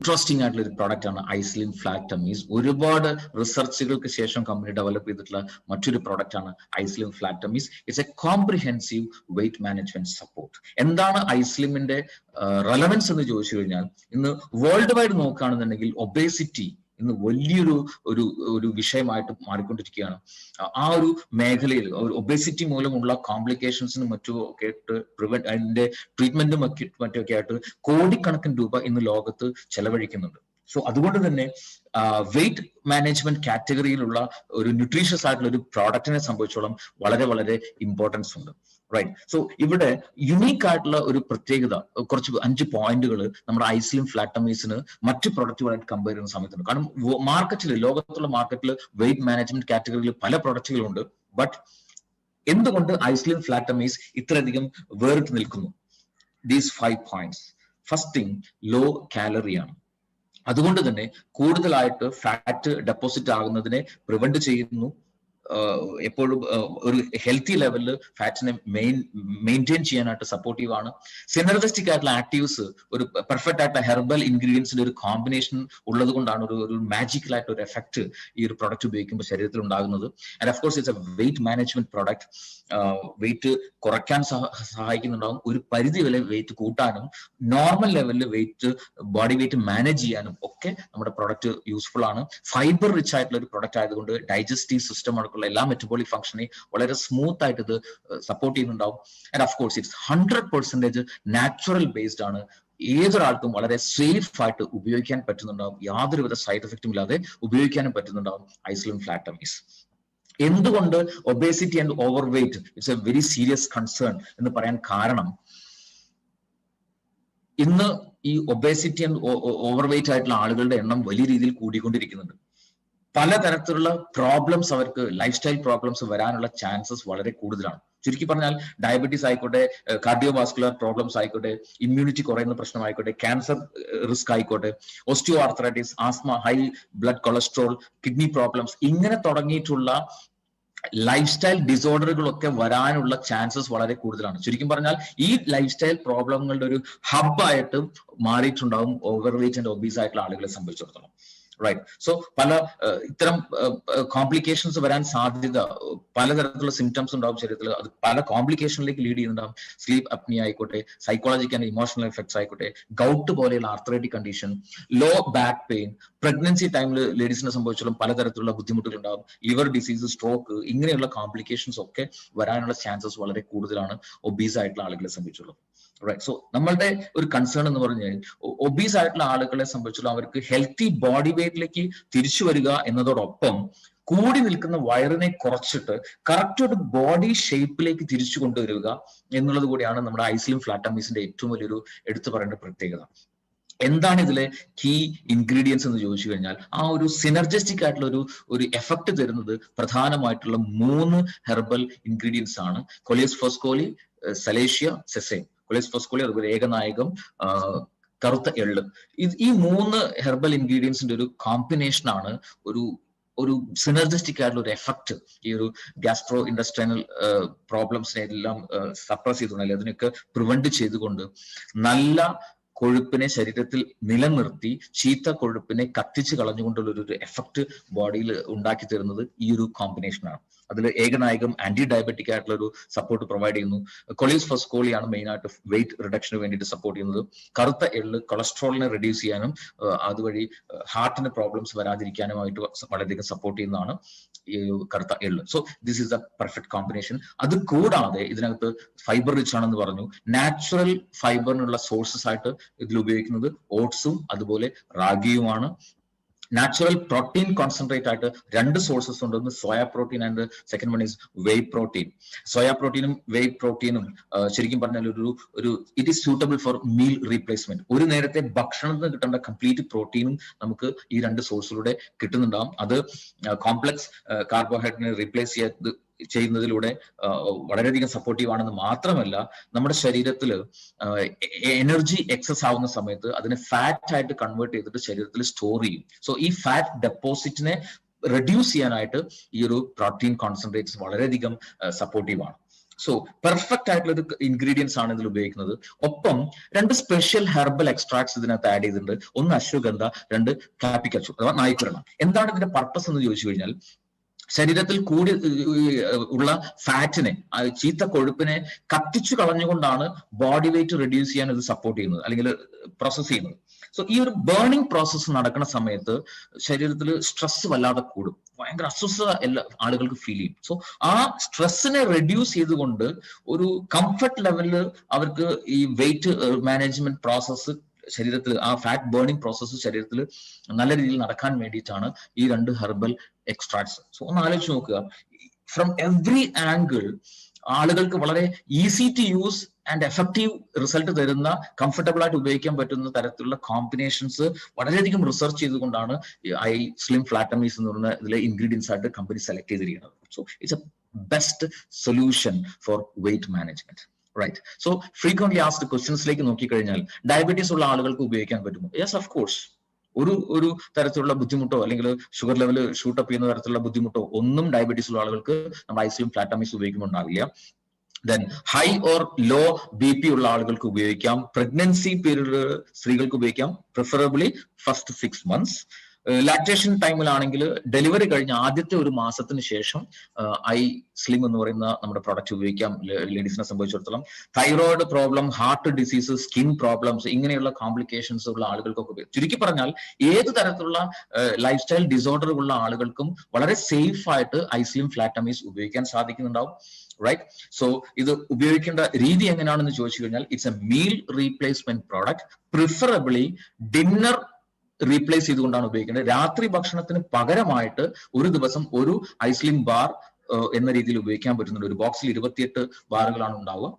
Interesting ആയിട്ടുള്ള ഒരു product ആണ് ഐസ്ലിൻ ഫ്ലാറ്റ് ടമ്മീസ്. ഒരുപാട് റിസർച്ചുകൾക്ക് ശേഷം കമ്പനി ഡെവലപ്പ് ചെയ്തിട്ടുള്ള മറ്റൊരു പ്രോഡക്റ്റ് ആണ് iSlim flat tummies. It's a comprehensive weight management support. എന്താണ് ഐസ്ലിമിന്റെ റെലവൻസ് എന്ന് ചോദിച്ചു കഴിഞ്ഞാൽ, ഇന്ന് വേൾഡ് വൈഡ് നോക്കുകയാണെന്നുണ്ടെങ്കിൽ ഒബേസിറ്റി ഇന്ന് വലിയൊരു ഒരു വിഷയമായിട്ട് മാറിക്കൊണ്ടിരിക്കുകയാണ്. ആ ഒരു മേഖലയിൽ ഒബേസിറ്റി മൂലമുള്ള കോംപ്ലിക്കേഷൻസിനും മറ്റും ഒക്കെ ആയിട്ട് അതിന്റെ ട്രീറ്റ്മെന്റും മറ്റൊക്കെ ആയിട്ട് കോടിക്കണക്കിന് രൂപ ഇന്ന് ലോകത്ത് ചെലവഴിക്കുന്നുണ്ട്. സോ അതുകൊണ്ട് തന്നെ വെയിറ്റ് മാനേജ്മെന്റ് കാറ്റഗറിയിലുള്ള ഒരു ന്യൂട്രീഷ്യസ് ആയിട്ടുള്ള ഒരു പ്രോഡക്റ്റിനെ സംബന്ധിച്ചോളം വളരെ വളരെ ഇമ്പോർട്ടൻസ് ഉണ്ട്. റൈറ്റ്. സോ ഇവിടെ യുണീക്ക് ആയിട്ടുള്ള ഒരു പ്രത്യേകത, കുറച്ച് 5 പോയിന്റുകൾ നമ്മുടെ ഐസ്ലിം ഫ്ലാറ്റ് ടമ്മീസിന് മറ്റു പ്രൊഡക്റ്റുകളായിട്ട് കമ്പയർ ചെയ്യുന്ന സമയത്തുണ്ട്. കാരണം മാർക്കറ്റിൽ, ലോകത്തുള്ള മാർക്കറ്റിൽ വെയിറ്റ് മാനേജ്മെന്റ് കാറ്റഗറിയിൽ പല പ്രൊഡക്റ്റുകളുണ്ട്. ബട്ട് എന്തുകൊണ്ട് ഐസ്ലിം ഫ്ലാറ്റ് ടമ്മീസ് ഇത്രയധികം വേറിട്ട് നിൽക്കുന്നു? These 5 points. First thing, low calorie ആണ്. അതുകൊണ്ട് തന്നെ കൂടുതലായിട്ട് ഫാറ്റ് ഡെപ്പോസിറ്റ് ആകുന്നതിനെ പ്രിവെന്റ് ചെയ്യുന്നു. എപ്പോഴും ഒരു ഹെൽത്തി ലെവലിൽ ഫാറ്റിനെ മെയിൻറ്റെയിൻ ചെയ്യാനായിട്ട് സപ്പോർട്ടീവ് ആണ്. സിനർജിസ്റ്റിക് ആയിട്ടുള്ള ആക്റ്റീവ്സ്, ഒരു പെർഫെക്റ്റ് ആയിട്ടുള്ള ഹെർബൽ ഇൻഗ്രീഡിയൻസിന്റെ ഒരു കോമ്പിനേഷൻ ഉള്ളത് കൊണ്ടാണ് ഒരു മാജിക്കൽ ആയിട്ട് ഒരു എഫക്ട് ഈ ഒരു പ്രൊഡക്റ്റ് ഉപയോഗിക്കുമ്പോൾ ശരീരത്തിൽ ഉണ്ടാകുന്നത്. And of course it's a weight management product. Weight കുറയ്ക്കാൻ സഹായിക്കുന്നുണ്ടാവും, ഒരു പരിധി വരെ വെയിറ്റ് കൂട്ടാനും നോർമൽ ലെവലിൽ വെയിറ്റ്, ബോഡി വെയിറ്റ് മാനേജ് ചെയ്യാനും ഒക്കെ നമ്മുടെ പ്രൊഡക്റ്റ് യൂസ്ഫുൾ ആണ്. ഫൈബർ റിച്ച് ആയിട്ടുള്ള ഒരു പ്രൊഡക്റ്റ് ആയതുകൊണ്ട് ഡൈജസ്റ്റീവ് സിസ്റ്റം അടക്കമുള്ള എല്ലാ മെറ്റബോളിക് ഫംഗ്ഷനെ വളരെ സ്മൂത്ത് ആയിട്ട് ഇത് സപ്പോർട്ട് ചെയ്യുന്നുണ്ടാവും. And of course it's 100% natural based ആണ്. ഏതൊരാൾക്കും വളരെ സേഫ് ആയിട്ട് ഉപയോഗിക്കാൻ പറ്റുന്നുണ്ടാവും, യാതൊരുവിധ സൈഡ് എഫക്റ്റും ഇല്ലാതെ ഉപയോഗിക്കാനും പറ്റുന്നുണ്ടാവും ഐസ്ലിം ഫ്ലാറ്റ് ടമ്മീസ്. എന്തുകൊണ്ട് obesity and over weight it's A very serious concern എന്ന് പറയാൻ കാരണം, ഇന്ന് ഈ ഒബേസിറ്റി ആൻഡ് ഓവർ വെയിറ്റ് ആയിട്ടുള്ള ആളുകളുടെ എണ്ണം വലിയ രീതിയിൽ കൂടിക്കൊണ്ടിരിക്കുന്നുണ്ട്. പലതരത്തിലുള്ള പ്രോബ്ലംസ്, അവർക്ക് ലൈഫ് സ്റ്റൈൽ പ്രോബ്ലംസ് വരാനുള്ള ചാൻസസ് വളരെ കൂടുതലാണ്. ചുരുക്കി പറഞ്ഞാൽ ഡയബറ്റീസ് ആയിക്കോട്ടെ, കാർഡിയോവാസ്കുലർ പ്രോബ്ലംസ് ആയിക്കോട്ടെ, ഇമ്മ്യൂണിറ്റി കുറയുന്ന പ്രശ്നമായിക്കോട്ടെ, ക്യാൻസർ റിസ്ക് ആയിക്കോട്ടെ, osteo arthritis, asthma, high blood cholesterol, kidney problems, ഇങ്ങനെ തുടങ്ങിയിട്ടുള്ള ലൈഫ് സ്റ്റൈൽ ഡിസോർഡറുകളൊക്കെ വരാനുള്ള ചാൻസസ് വളരെ കൂടുതലാണ്. ചുരുക്കി പറഞ്ഞാൽ ഈ ലൈഫ് സ്റ്റൈൽ പ്രോബ്ലങ്ങളുടെ ഒരു ഹബ്ബായിട്ട് മാറിയിട്ടുണ്ടാവും ഓവർ വെയിറ്റ് ആൻഡ് ഒബീസ് ആയിട്ടുള്ള ആളുകളെ സംബന്ധിച്ചിടത്തോളം. റൈറ്റ്. സോ പല ഇത്തരം കോംപ്ലിക്കേഷൻസ് വരാൻ സാധ്യത, പലതരത്തിലുള്ള സിംറ്റംസ് ഉണ്ടാവും ശരീരത്തിൽ, അത് പല കോംപ്ലിക്കേഷനിലേക്ക് ലീഡ് ചെയ്യുന്നുണ്ടാവും. സ്ലീപ്പ് അപ്നിയ ആയിക്കോട്ടെ, സൈക്കോളജിക്കൽ ആൻഡ് ഇമോഷണൽ എഫക്ട്സ് ആയിക്കോട്ടെ, ഗൗട്ട് പോലെയുള്ള arthritic condition, low back pain, pregnancy ടൈമിൽ ലേഡീസിനെ സംബന്ധിച്ചിടത്തോളം പലതരത്തിലുള്ള ബുദ്ധിമുട്ടുകൾ ഉണ്ടാവും, ലിവർ ഡിസീസ്, സ്ട്രോക്ക്, ഇങ്ങനെയുള്ള കോംപ്ലിക്കേഷൻസ് ഒക്കെ വരാനുള്ള ചാൻസസ് വളരെ കൂടുതലാണ് ഒബീസ് ആയിട്ടുള്ള ആളുകളെ സംബന്ധിച്ചുള്ളത്. റൈറ്റ്. സോ നമ്മളുടെ ഒരു കൺസേൺ എന്ന് പറഞ്ഞാൽ, ഒബീസ് ആയിട്ടുള്ള ആളുകളെ സംബന്ധിച്ചുള്ള അവർക്ക് ഹെൽത്തി ബോഡി വെയിറ്റിലേക്ക് തിരിച്ചു വരിക എന്നതോടൊപ്പം കൂടി നിൽക്കുന്ന വയറിനെ കുറച്ചിട്ട് കറക്റ്റ് ഒരു ബോഡി ഷേപ്പിലേക്ക് തിരിച്ചു കൊണ്ടുവരിക എന്നുള്ളത് കൂടിയാണ് നമ്മുടെ ഐസ്ലിം ഫ്ലാറ്റ് ടമ്മീസിന്റെ ഏറ്റവും വലിയൊരു എടുത്തു പറയേണ്ട പ്രത്യേകത. എന്താണ് ഇതിലെ കീ ഇൻഗ്രീഡിയൻസ് എന്ന് ചോദിച്ചു കഴിഞ്ഞാൽ, ആ ഒരു സിനർജിസ്റ്റിക് ആയിട്ടുള്ള ഒരു എഫക്ട് തരുന്നത് പ്രധാനമായിട്ടുള്ള 3 ഹെർബൽ ഇൻഗ്രീഡിയൻസ് ആണ്. കൊലിയസ് ഫോസ്കോലി, സലേഷ്യ, സെസൈൻ. കൊലിയസ് ഫോസ്കോലി, അതുപോലെ ഏകനായകം, കറുത്ത എള്ള്. ഈ 3 ഹെർബൽ ഇൻഗ്രീഡിയൻസിന്റെ ഒരു കോമ്പിനേഷൻ ആണ് ഒരു സിനർജിസ്റ്റിക് ആയിട്ടുള്ള ഒരു എഫക്ട് ഈ ഒരു ഗ്യാസ്ട്രോ ഇൻഡസ്ട്രൈനൽ പ്രോബ്ലംസിനെ എല്ലാം സപ്രസ് ചെയ്തുകൊണ്ട്, അതിനൊക്കെ പ്രിവെന്റ് ചെയ്തുകൊണ്ട് നല്ല കൊഴുപ്പിനെ ശരീരത്തിൽ നിലനിർത്തി ചീത്ത കൊഴുപ്പിനെ കത്തിച്ച് കളഞ്ഞുകൊണ്ടുള്ള ഒരു എഫക്ട് ബോഡിയിൽ ഉണ്ടാക്കി തരുന്നത് ഈ ഒരു കോമ്പിനേഷനാണ്. അതിൽ ഏകനായകം ആന്റി ഡയബറ്റിക് ആയിട്ടുള്ള ഒരു സപ്പോർട്ട് പ്രൊവൈഡ് ചെയ്യുന്നു. കൊലിയസ് ഫോസ്കോളിയാണ് മെയിൻ ആയിട്ട് വെയിറ്റ് റിഡക്ഷന് വേണ്ടിയിട്ട് സപ്പോർട്ട് ചെയ്യുന്നത്. കറുത്ത എള്ള് കൊളസ്ട്രോളിനെ റെഡ്യൂസ് ചെയ്യാനും അതുവഴി ഹാർട്ടിന് പ്രോബ്ലംസ് വരാതിരിക്കാനുമായിട്ട് വളരെയധികം സപ്പോർട്ട് ചെയ്യുന്നതാണ് ഈ കറുത്ത എള്ള്. So this is the perfect combination. അത് കൂടാതെ ഇതിനകത്ത് ഫൈബർ റിച്ച് ആണെന്ന് പറഞ്ഞു. നാച്ചുറൽ ഫൈബറിനുള്ള സോഴ്സസ് ആയിട്ട് ഇതിൽ ഉപയോഗിക്കുന്നത് ഓട്സും അതുപോലെ റാഗിയുമാണ്. നാച്ചുറൽ പ്രോട്ടീൻ കോൺസെൻട്രേറ്റ് ആയിട്ട് 2 സോഴ്സസ് ഉണ്ട്. ഒന്ന് soya protein and second one is whey protein. Soya പ്രോട്ടീനും വെയ് പ്രോട്ടീനും ശരിക്കും പറഞ്ഞാൽ ഒരു it is suitable for meal replacement. ഒരു നേരത്തെ ഭക്ഷണത്തിന് കിട്ടേണ്ട കംപ്ലീറ്റ് പ്രോട്ടീനും നമുക്ക് ഈ 2 സോഴ്സിലൂടെ കിട്ടുന്നുണ്ടാവും. അത് കോംപ്ലക്സ് കാർബോഹൈഡ്രേറ്റിനെ റീപ്ലേസ് ചെയ്യുന്നതിലൂടെ വളരെയധികം സപ്പോർട്ടീവ് ആണെന്ന് മാത്രമല്ല, നമ്മുടെ ശരീരത്തിൽ എനർജി എക്സസ് ആവുന്ന സമയത്ത് അതിനെ ഫാറ്റ് ആയിട്ട് കൺവേർട്ട് ചെയ്തിട്ട് ശരീരത്തിൽ സ്റ്റോർ ചെയ്യും. സോ ഈ ഫാറ്റ് ഡെപ്പോസിറ്റിനെ റെഡ്യൂസ് ചെയ്യാനായിട്ട് ഈ ഒരു പ്രോട്ടീൻ കോൺസെൻട്രേറ്റ്സ് വളരെയധികം സപ്പോർട്ടീവ് ആണ്. സോ പെർഫെക്റ്റ് ആയിട്ടുള്ള ഒരു ഇൻഗ്രീഡിയൻസ് ആണ് ഇതിൽ ഉപയോഗിക്കുന്നത്. ഒപ്പം 2 സ്പെഷ്യൽ ഹെർബൽ എക്സ്ട്രാക്ട്സ് ഇതിനകത്ത് ആഡ് ചെയ്തിട്ടുണ്ട്. ഒന്ന് അശ്വഗന്ധ, 2 കാപ്പിക്കച്ചു അഥവാ നായ്ക്കുരണം. എന്താണ് ഇതിന്റെ പർപ്പസ് എന്ന് ചോദിച്ചു കഴിഞ്ഞാൽ, ശരീരത്തിൽ കൂടി ഉള്ള ഫാറ്റിനെ, ചീത്ത കൊഴുപ്പിനെ കത്തിച്ചു കളഞ്ഞുകൊണ്ടാണ് ബോഡി വെയിറ്റ് റെഡ്യൂസ് ചെയ്യാൻ ഇത് സപ്പോർട്ട് ചെയ്യുന്നത് അല്ലെങ്കിൽ പ്രോസസ് ചെയ്യുന്നത്. സോ ഈ ഒരു ബേണിംഗ് പ്രോസസ്സ് നടക്കുന്ന സമയത്ത് ശരീരത്തിൽ സ്ട്രെസ് വല്ലാതെ കൂടും, ഭയങ്കര അസ്വസ്ഥത എല്ലാ ആളുകൾക്ക് ഫീൽ ചെയ്യും. സോ ആ സ്ട്രെസ്സിനെ റെഡ്യൂസ് ചെയ്തുകൊണ്ട് ഒരു കംഫർട്ട് ലെവലിൽ അവർക്ക് ഈ വെയിറ്റ് മാനേജ്മെന്റ് പ്രോസസ്സ് ശരീരത്തിൽ, ആ ഫാറ്റ് ബേണിംഗ് പ്രോസസ്സ് ശരീരത്തിൽ നല്ല രീതിയിൽ നടക്കാൻ വേണ്ടിയിട്ടാണ് ഈ 2 ഹെർബൽ എക്സ്ട്രാക്ട്സ്. സോ ഒന്ന് ആലോചിച്ച് നോക്കുക, ഫ്രം എവറി ആംഗിൾ ആളുകൾക്ക് വളരെ easy to use and effective result തരുന്ന, കംഫർട്ടബിൾ ആയിട്ട് ഉപയോഗിക്കാൻ പറ്റുന്ന തരത്തിലുള്ള കോമ്പിനേഷൻസ് വളരെയധികം റിസർച്ച് ചെയ്തുകൊണ്ടാണ് ഐ സ്ലിം ഫ്ലാറ്റമീസ് എന്ന് പറയുന്ന ഇതിലെ ഇൻഗ്രീഡിയൻസ് ആയിട്ട് കമ്പനി സെലക്ട് ചെയ്തിരിക്കുന്നത്. So it's a best solution for weight management. Right. So frequently asked ക്വസ്റ്റ്യൻസിലേക്ക് നോക്കിക്കഴിഞ്ഞാൽ, ഡയബറ്റീസ് ഉള്ള ആളുകൾക്ക് ഉപയോഗിക്കാൻ പറ്റുമോ? Yes, of course. ഒരു തരത്തിലുള്ള ബുദ്ധിമുട്ടോ അല്ലെങ്കിൽ ഷുഗർ ലെവൽ ഷൂട്ടപ്പ് ചെയ്യുന്ന തരത്തിലുള്ള ബുദ്ധിമുട്ടോ ഒന്നും ഡയബറ്റീസ് ഉള്ള ആളുകൾക്ക് നമ്മൾ ഐസ്ലിം ഫ്ലാറ്റമീസ് ഉപയോഗിക്കുമ്പോൾ ഉണ്ടാവില്ല. Then high or low BP ഉള്ള ആളുകൾക്ക് ഉപയോഗിക്കാം. പ്രഗ്നൻസി പീരീഡ് സ്ത്രീകൾക്ക് ഉപയോഗിക്കാം, പ്രിഫറബിളി ഫസ്റ്റ് 6 months. ലാക്ടേഷൻ ടൈമിലാണെങ്കിൽ ഡെലിവറി കഴിഞ്ഞ ആദ്യത്തെ 1 മാസത്തിന് ശേഷം ഐ സ്ലിം എന്ന് പറയുന്ന നമ്മുടെ പ്രോഡക്റ്റ് ഉപയോഗിക്കാം ലേഡീസിനെ സംബന്ധിച്ചിടത്തോളം. Thyroid problem, heart disease, skin problems, ഇങ്ങനെയുള്ള കോംപ്ലിക്കേഷൻസ് ഉള്ള ആളുകൾക്കൊക്കെ ഉപയോഗിക്കും. ചുരുക്കി പറഞ്ഞാൽ ഏത് തരത്തിലുള്ള ലൈഫ് സ്റ്റൈൽ ഡിസോർഡർ ഉള്ള ആളുകൾക്കും വളരെ സേഫ് ആയിട്ട് ഐ സ്ലിം ഫ്ലാറ്റമീസ് ഉപയോഗിക്കാൻ സാധിക്കുന്നുണ്ടാവും. റൈറ്റ്. സോ ഇത് ഉപയോഗിക്കേണ്ട രീതി എങ്ങനെയാണെന്ന് ചോദിച്ചു കഴിഞ്ഞാൽ, it's A meal replacement product. Preferably dinner replace ചെയ്തുകൊണ്ടാണ് ഉപയോഗിക്കേണ്ടത്. രാത്രി ഭക്ഷണത്തിന് പകരമായിട്ട് ഒരു ദിവസം ഒരു ഐസ്ലിം ബാർ എന്ന രീതിയിൽ ഉപയോഗിക്കാൻ പറ്റുന്നുണ്ട്. ഒരു ബോക്സിൽ 28 ബാറുകളാണ് ഉണ്ടാവുക.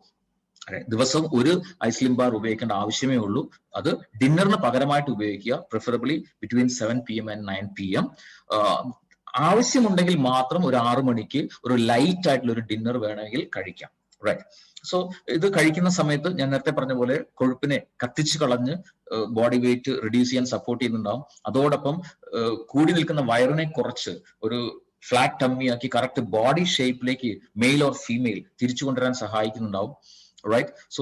ദിവസം ഒരു ഐസ്ലിം ബാർ ഉപയോഗിക്കേണ്ട ആവശ്യമേ ഉള്ളൂ. അത് ഡിന്നറിന് പകരമായിട്ട് ഉപയോഗിക്കുക, preferably between 7 PM and 9 PM. ആവശ്യമുണ്ടെങ്കിൽ മാത്രം ഒരു 6 മണിക്ക് ഒരു ലൈറ്റ് ആയിട്ടുള്ള ഒരു ഡിന്നർ വേണമെങ്കിൽ കഴിക്കാം. റൈറ്റ്. സോ ഇത് കഴിക്കുന്ന സമയത്ത് ഞാൻ നേരത്തെ പറഞ്ഞ പോലെ കൊഴുപ്പിനെ കത്തിച്ചു കളഞ്ഞ് ബോഡി വെയിറ്റ് റെഡ്യൂസ് ചെയ്യാൻ സപ്പോർട്ട് ചെയ്യുന്നുണ്ടാവും. അതോടൊപ്പം കൂടി നിൽക്കുന്ന വയറിനെ കുറച്ച് ഒരു ഫ്ലാറ്റ് ടമ്മി ആക്കി കറക്റ്റ് ബോഡി ഷേപ്പിലേക്ക് മെയിൽ ഓർ ഫീമെയിൽ തിരിച്ചു കൊണ്ടുവരാൻ സഹായിക്കുന്നുണ്ടാവും. റൈറ്റ്. സോ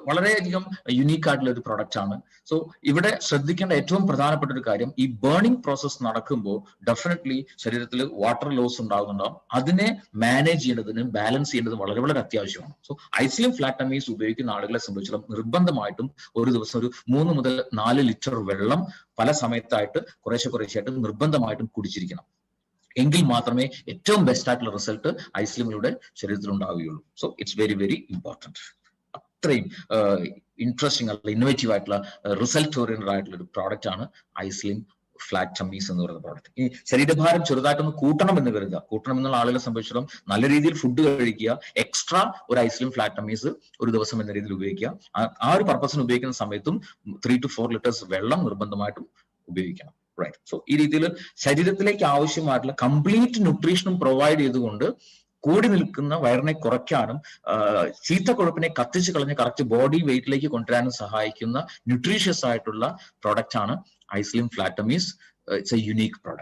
വളരെയധികം യുണീക്ക് ആയിട്ടുള്ള ഒരു പ്രൊഡക്റ്റ് ആണ്. സോ ഇവിടെ ശ്രദ്ധിക്കേണ്ട ഏറ്റവും പ്രധാനപ്പെട്ട ഒരു കാര്യം, ഈ ബേണിംഗ് പ്രോസസ് നടക്കുമ്പോൾ ഡെഫിനറ്റ്ലി ശരീരത്തിൽ വാട്ടർ ലോസ് ഉണ്ടാകുന്നുണ്ടാവും. അതിനെ മാനേജ് ചെയ്യേണ്ടതിന്, ബാലൻസ് ചെയ്യേണ്ടത് വളരെ വളരെ അത്യാവശ്യമാണ്. സോ ഐസ്ലിം ഫ്ലാറ്റമീസ് ഉപയോഗിക്കുന്ന ആളുകളെ സംബന്ധിച്ചിടത്തോളം നിർബന്ധമായിട്ടും ഒരു ദിവസം ഒരു 3 മുതൽ 4 ലിറ്റർ വെള്ളം പല സമയത്തായിട്ട് കുറേശ്ശെയായിട്ട് നിർബന്ധമായിട്ടും കുടിച്ചിരിക്കണം. എങ്കിൽ മാത്രമേ ഏറ്റവും ബെസ്റ്റ് ആയിട്ടുള്ള റിസൾട്ട് ഐസ്ലിമിലൂടെ ശരീരത്തിൽ ഉണ്ടാവുകയുള്ളൂ. So it's very very important. അത്രയും ഇൻട്രസ്റ്റിംഗ് ആയിട്ടുള്ള ഇന്നോവേറ്റീവ് ആയിട്ടുള്ള റിസൾട്ട് ഓറിയന്റഡ് ആയിട്ടുള്ള ഒരു പ്രോഡക്റ്റ് ആണ് ഐസ്ലിം ഫ്ലാറ്റമീസ് എന്ന് പറയുന്ന പ്രോഡക്റ്റ്. ഈ ശരീരഭാരം ചെറുതായിട്ടൊന്ന് കൂട്ടണം എന്ന് കരുതുക. കൂട്ടണം എന്നുള്ള ആളുകളെ സംബന്ധിച്ചിടത്തോളം നല്ല രീതിയിൽ ഫുഡ് കഴിക്കുക, എക്സ്ട്രാ ഒരു ഐസ്ലിം ഫ്ലാറ്റമീസ് ഒരു ദിവസം എന്ന രീതിയിൽ ഉപയോഗിക്കുക. ആ ഒരു പർപ്പസിന് ഉപയോഗിക്കുന്ന സമയത്തും 3 to 4 liters വെള്ളം നിർബന്ധമായിട്ടും ഉപയോഗിക്കണം. റൈറ്റ്. സോ ഈ രീതിയിൽ ശരീരത്തിലേക്ക് ആവശ്യമായിട്ടുള്ള കംപ്ലീറ്റ് ന്യൂട്രീഷനും പ്രൊവൈഡ് ചെയ്തുകൊണ്ട് കൂടി നിൽക്കുന്ന വയറിനെ കുറയ്ക്കാനും ചീത്ത കൊഴുപ്പിനെ കത്തിച്ച് കളഞ്ഞ് കറക്റ്റ് ബോഡി വെയിറ്റിലേക്ക് കൊണ്ടുവരാനും സഹായിക്കുന്ന ന്യൂട്രീഷ്യസ് ആയിട്ടുള്ള പ്രോഡക്റ്റ് ആണ് iSlim flat tummies. It's a unique product.